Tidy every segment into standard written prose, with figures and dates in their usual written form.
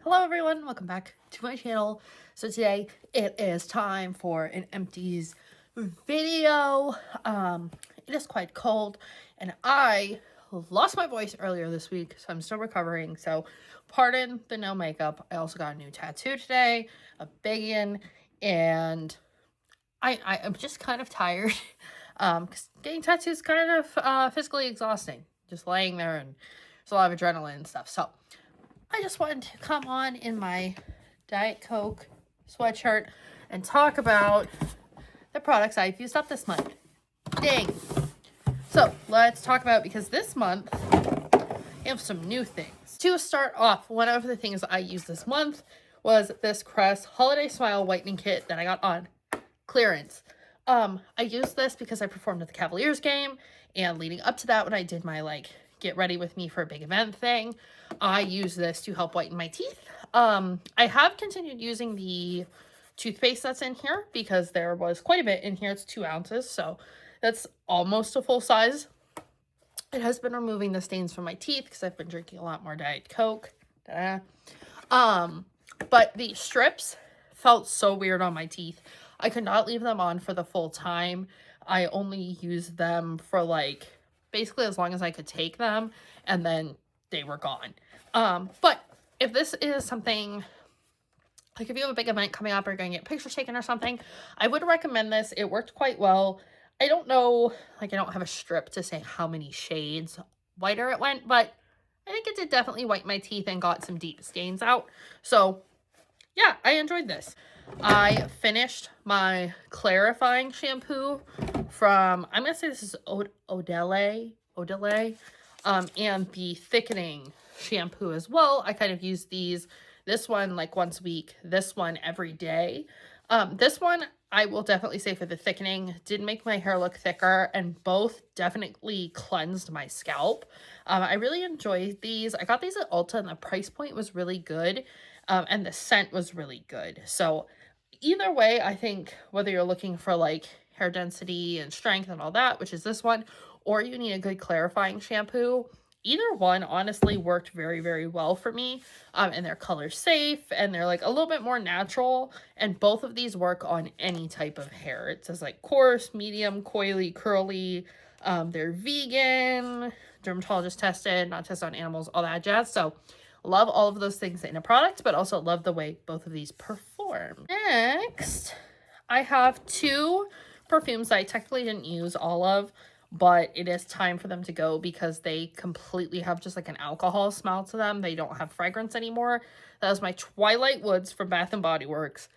Hello everyone, welcome back to my channel. So today it is time for an empties video. It is quite cold and I lost my voice earlier this week, so I'm still recovering. So pardon the no makeup. I also got a new tattoo today, a big one, and I'm just kind of tired. Because getting tattoos is kind of physically exhausting. Just laying there and there's a lot of adrenaline and stuff. So I just wanted to come on in my Diet Coke sweatshirt and talk about the products I've used up this month. Dang. So let's talk about, because this month I have some new things. To start off, one of the things I used this month was this Crest Holiday Smile Whitening Kit that I got on clearance. I used this because I performed at the Cavaliers game, and leading up to that, when I did my get ready with me for a big event thing, I used this to help whiten my teeth. I have continued using the toothpaste that's in here because there was quite a bit in here. It's 2 ounces, so that's almost a full size. It has been removing the stains from my teeth because I've been drinking a lot more Diet Coke. But the strips felt so weird on my teeth. I could not leave them on for the full time. I only used them for basically as long as I could take them, and then they were gone. But if this is something, if you have a big event coming up or you're going to get pictures taken or something, I would recommend this. It worked quite well. I don't know, I don't have a strip to say how many shades whiter it went, but I think it did definitely whiten my teeth and got some deep stains out. So yeah, I enjoyed this. I finished my clarifying shampoo from, I'm going to say this is Odele, and the thickening shampoo as well. I kind of use this one once a week, this one every day. This one, I will definitely say for the thickening, did make my hair look thicker, and both definitely cleansed my scalp. I really enjoyed these. I got these at Ulta and the price point was really good. And the scent was really good. So either way, I think whether you're looking for hair density and strength and all that, which is this one, or you need a good clarifying shampoo, either one honestly worked very, very well for me. And they're color safe and they're a little bit more natural. And both of these work on any type of hair. It says coarse, medium, coily, curly. They're vegan, dermatologist tested, not tested on animals, all that jazz. So love all of those things in a product, but also love the way both of these perform. Next, I have 2 perfumes that I technically didn't use all of, but it is time for them to go because they completely have just an alcohol smell to them. They don't have fragrance anymore. That was my Twilight Woods from Bath & Body Works.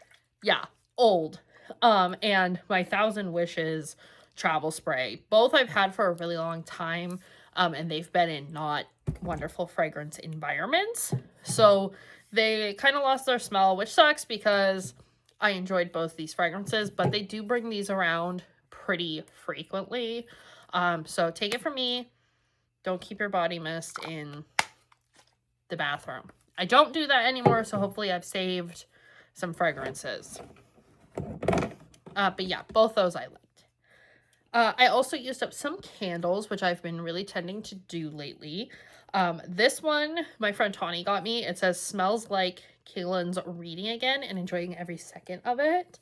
Yeah, old. And my Thousand Wishes travel spray. Both I've had for a really long time, and they've been in not wonderful fragrance environments. So they kind of lost their smell, which sucks because I enjoyed both these fragrances, but they do bring these around pretty frequently. So take it from me, don't keep your body mist in the bathroom. I don't do that anymore, so hopefully I've saved some fragrances. But yeah, both those I liked. I also used up some candles, which I've been really tending to do lately. This one, my friend Tawny got me. It says, smells like Kaylin's reading again and enjoying every second of it.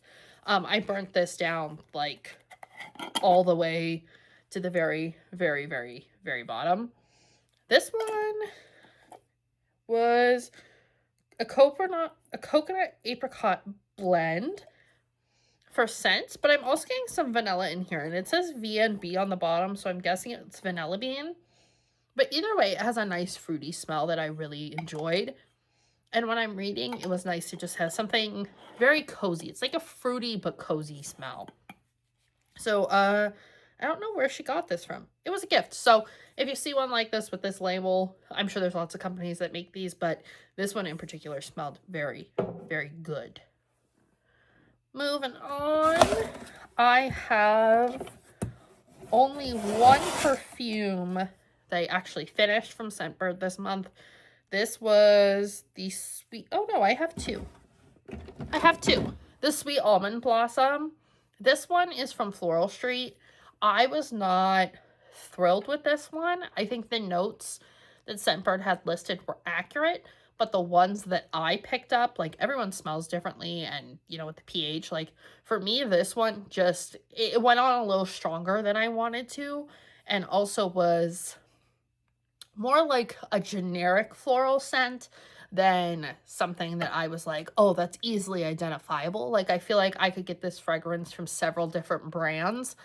I burnt this down all the way to the very, very, very, very bottom. This one was a coconut apricot blend for scent, but I'm also getting some vanilla in here, and it says V&B on the bottom, so I'm guessing it's vanilla bean. But either way, it has a nice fruity smell that I really enjoyed. And when I'm reading, it was nice to just have something very cozy. It's like a fruity but cozy smell. So, I don't know where she got this from. It was a gift. So, if you see one like this with this label, I'm sure there's lots of companies that make these, but this one in particular smelled very, very good. Moving on, I have only one perfume that I actually finished from Scentbird this month. This was the sweet, oh no, I have 2. I have 2. The Sweet Almond Blossom. This one is from Floral Street. I was not thrilled with this one. I think the notes that Scentbird had listed were accurate, but the ones that I picked up, like everyone smells differently, and you know, with the pH, like for me, this one just it went on a little stronger than I wanted to, and also was more like a generic floral scent than something that I was like, oh, that's easily identifiable. Like, I feel like I could get this fragrance from several different brands.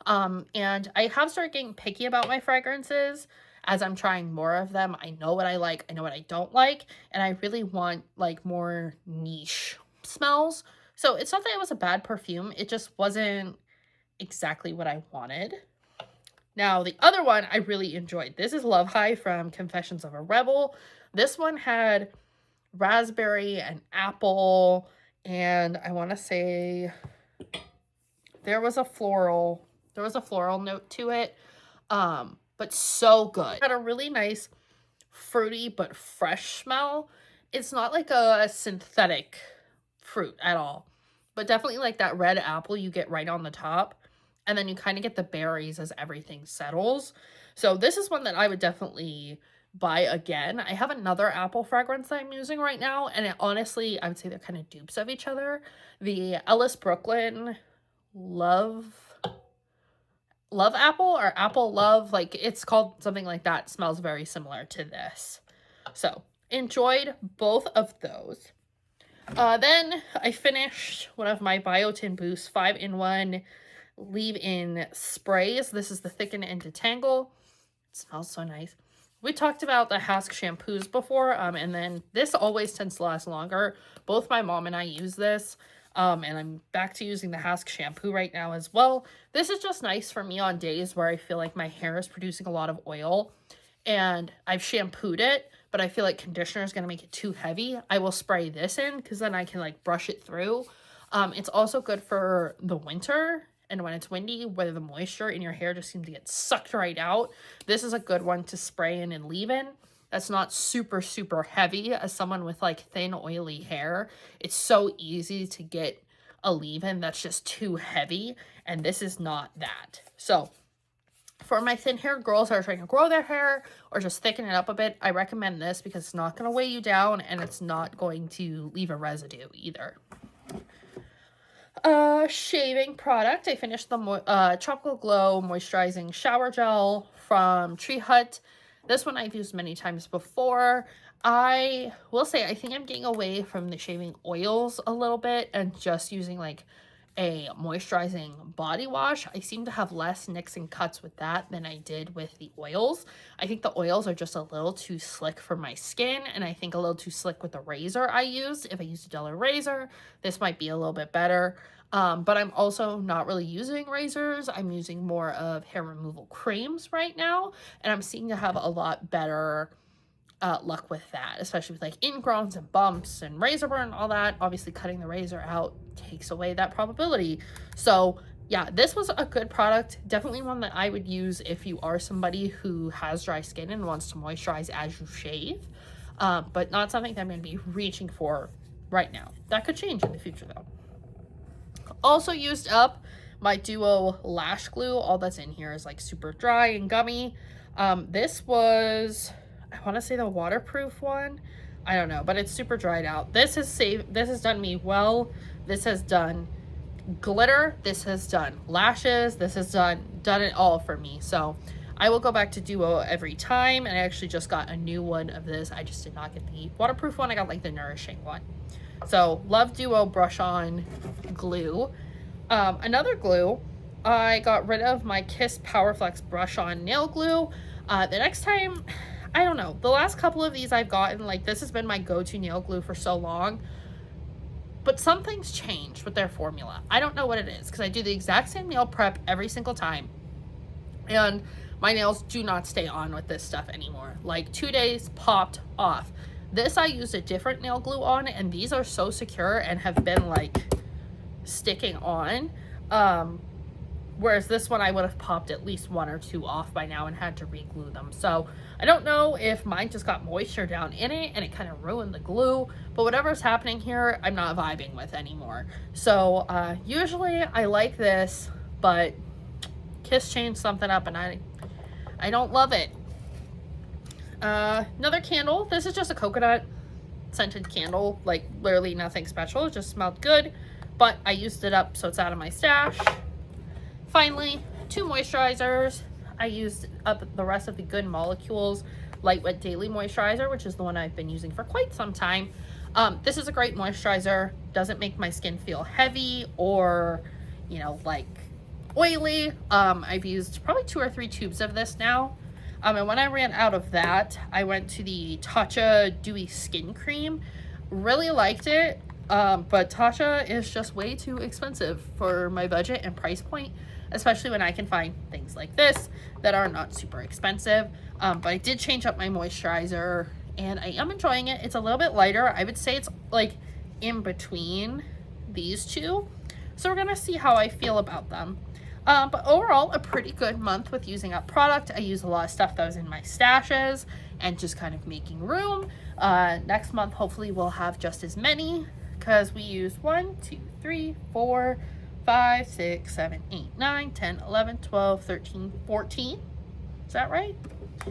And I have started getting picky about my fragrances as I'm trying more of them. I know what I like, I know what I don't like, and I really want like more niche smells. So it's not that it was a bad perfume, it just wasn't exactly what I wanted. Now, the other one I really enjoyed. This is Love High from Confessions of a Rebel. This one had raspberry and apple, and I want to say there was a floral note to it. But so good. It had a really nice fruity but fresh smell. It's not like a synthetic fruit at all, but definitely like that red apple you get right on the top. And then you kind of get the berries as everything settles. So this is one that I would definitely buy again. I have another apple fragrance that I'm using right now, and it, honestly, I would say they're kind of dupes of each other. The Ellis Brooklyn Love Apple, or Apple Love, like it's called something like that, smells very similar to this. So enjoyed both of those. Then I finished one of my Biotin Boost 5-in-1 leave-in sprays. This is the Thicken and Detangle. It smells so nice. We talked about the Hask shampoos before, and then this always tends to last longer. Both my mom and I use this, and I'm back to using the Hask shampoo right now as well. This is just nice for me on days where I feel like my hair is producing a lot of oil, and I've shampooed it, but I feel like conditioner is going to make it too heavy. I will spray this in, because then I can like brush it through. It's also good for the winter, and when it's windy, where the moisture in your hair just seems to get sucked right out. This is a good one to spray in and leave in. That's not super, super heavy. As someone with like thin, oily hair, it's so easy to get a leave-in that's just too heavy, and this is not that. So for my thin hair girls that are trying to grow their hair or just thicken it up a bit, I recommend this because it's not going to weigh you down, and it's not going to leave a residue either. Shaving product. I finished the Tropical Glow Moisturizing Shower Gel from Tree Hut. This one I've used many times before. I will say I think I'm getting away from the shaving oils a little bit and just using like a moisturizing body wash. I seem to have less nicks and cuts with that than I did with the oils. I think the oils are just a little too slick for my skin, and I think a little too slick with the razor I used. If I used a duller razor, this might be a little bit better. But I'm also not really using razors. I'm using more of hair removal creams right now, and I'm seeing to have a lot better luck with that, especially with like ingrowns and bumps and razor burn and all that. Obviously cutting the razor out takes away that probability. So yeah, this was a good product. Definitely one that I would use if you are somebody who has dry skin and wants to moisturize as you shave, but not something that I'm going to be reaching for right now. That could change in the future though. Also used up my Duo lash glue. All that's in here is like super dry and gummy. This was, I want to say, the waterproof one. I don't know, but it's super dried out. This has done me well. This has done glitter. This has done lashes. This has done it all for me. So I will go back to Duo every time, and I actually just got a new one of this. I just did not get the waterproof one. I got like the nourishing one. So love Duo brush on glue. Another glue, I got rid of my Kiss Powerflex brush on nail glue. The next time, I don't know, the last couple of these I've gotten, like this has been my go-to nail glue for so long, but something's changed with their formula. I don't know what it is, because I do the exact same nail prep every single time, and my nails do not stay on with this stuff anymore. Like 2 days, popped off. This I used a different nail glue on, and these are so secure and have been like sticking on. Whereas this one I would have popped at least 1 or 2 off by now and had to re-glue them. So I don't know if mine just got moisture down in it and it kind of ruined the glue, but whatever's happening here, I'm not vibing with anymore. So usually I like this, but Kiss changed something up and I don't love it. Another candle. This is just a coconut. scented candle, like literally nothing special, it just smelled good, but I used it up, so it's out of my stash. Finally, 2 moisturizers. I used up the rest of the Good Molecules Light Wet Daily Moisturizer, which is the one I've been using for quite some time. This is a great moisturizer, doesn't make my skin feel heavy or, you know, like oily. I've used probably 2 or 3 tubes of this now. And when I ran out of that, I went to the Tatcha Dewy Skin Cream. Really liked it, but Tatcha is just way too expensive for my budget and price point, especially when I can find things like this that are not super expensive. But I did change up my moisturizer, and I am enjoying it. It's a little bit lighter. I would say it's like in between these two. So we're gonna see how I feel about them. But overall, a pretty good month with using up product. I used a lot of stuff that was in my stashes and just kind of making room. Next month, hopefully we'll have just as many, because we used 1, 2, 3, 4, 5, 6, 7, 8, 9, 10, 11, 12, 13, 14. Is that right?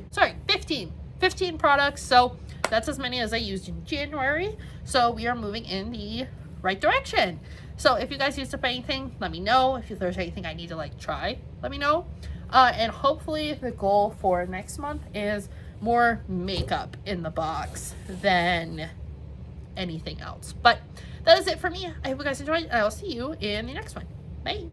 Sorry, 15. 15 products. So that's as many as I used in January. So we are moving in the right direction. So if you guys used up anything, let me know. If there's anything I need to like try, let me know. And hopefully the goal for next month is more makeup in the box than anything else. But that is it for me. I hope you guys enjoyed, and I will see you in the next one. Bye.